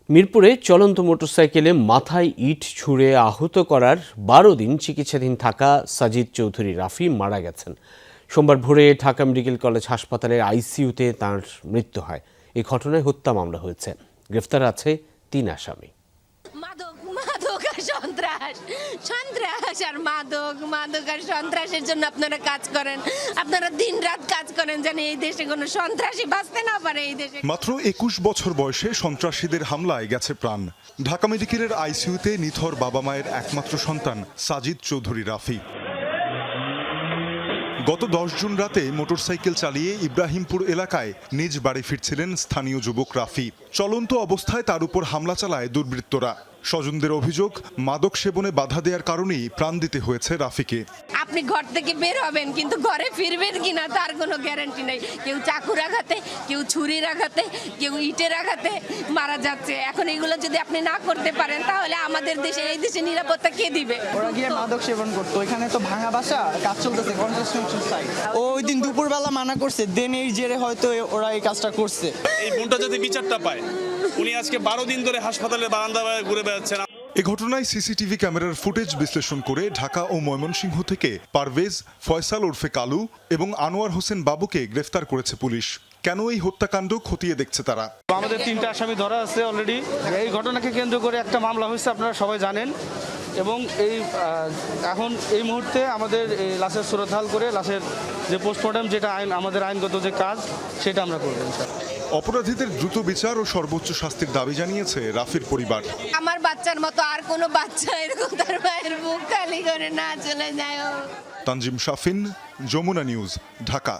মিরপুরে চলন্ত মোটরসাইকেলে মাথায় ইট ছুঁড়ে আহত করার ১২ দিন চিকিৎসাধীন থাকা সাজিদ চৌধুরী রাফি মারা গেছেন। সোমবার ভোরে ঢাকা মেডিকেল কলেজ হাসপাতালের আইসিইউতে তাঁর মৃত্যু হয়। এই ঘটনায় হত্যা মামলা হয়েছে। গ্রেফতার আছে ৩ আসামি। মাদক আর সন্ত্রাসের জন্য আপনারা কাজ করেন, আপনারা দিনরাত কাজ করেন যেন এই দেশে কোনো সন্ত্রাসী বাঁচতে না পারে। এই দেশে মাত্র ২১ বছর বয়সে সন্ত্রাসীদের হামলায় গেছে প্রাণ। ঢাকা মেডিকেলের আইসিইউতে নিথর বাবা মায়ের একমাত্র সন্তান সাজিদ চৌধুরী রাফি। গত ১০ জুন রাতে মোটরসাইকেল চালিয়ে ইব্রাহিমপুর এলাকায় নিজ বাড়ি ফিরছিলেন স্থানীয় যুবক রাফি। চলন্ত অবস্থায় তার উপর হামলা চালায় দুর্বৃত্তরা। স্বজনদের অভিযোগ, মাদক সেবনে বাধা দেওয়ার কারণেই প্রাণ দিতে হয়েছে রাফিকে। আপনি ঘর থেকে বের হবেন কিন্তু ঘরে ফিরবেন কিনা তার কোনো গ্যারান্টি নেই। কেউ চাকুর আঘাতে, কেউ ছুরির আঘাতে, কেউ ইটের আঘাতে মারা যাচ্ছে। এখন এগুলো যদি আপনি না করতে পারেন তাহলে আমাদের দেশে, এই দেশে নিরাপত্তা কে দিবে? ওরা গিয়ে মাদক সেবন করতো, এখানে তো ভাঙা বাসা, কাজ চলতেছে কনস্ট্রাকশন সাইট। ওই দিন দুপুরবেলা মানা করছে, দেন এই জেরে হয়তো ওরা এই কাজটা করছে। এই বোনটা যদি বিচারটা পায়, উনি আজকে ১২ দিন ধরে হাসপাতালের বারান্দায় ঘুরে বেড়াচ্ছেন। এ ঘটনায় সিসিটিভি ক্যামেরার ফুটেজ বিশ্লেষণ করে ঢাকা ও ময়মনসিংহ থেকে পারভেজ, ফয়সাল ওরফে কালু এবং আনোয়ার হোসেন বাবুকে গ্রেফতার করেছে পুলিশ। কেন এই হত্যাকাণ্ড খতিয়ে দেখছে তারা। আমাদের 3টা আসামি ধরা আছে অলরেডি। এই ঘটনাকে কেন্দ্র করে একটা মামলা হয়েছে, আপনারা সবাই জানেন। এবং এখন এই মুহূর্তে আমাদের এই লাশের সুরতহাল করে লাশের যে পোস্টমর্টম, যেটা আমাদের আইনগত যে কাজ, সেটা আমরা করব। অপরাধীদের দ্রুত বিচার ও সর্বোচ্চ শাস্তির দাবি জানিয়েছে রাফির পরিবার। আমার বাচ্চার মতো আর কোনো বাচ্চা এরকম তার মায়ের বুক খালি করে না চলে যায়। তানজিম শাফিন, যমুনা নিউজ, ঢাকা।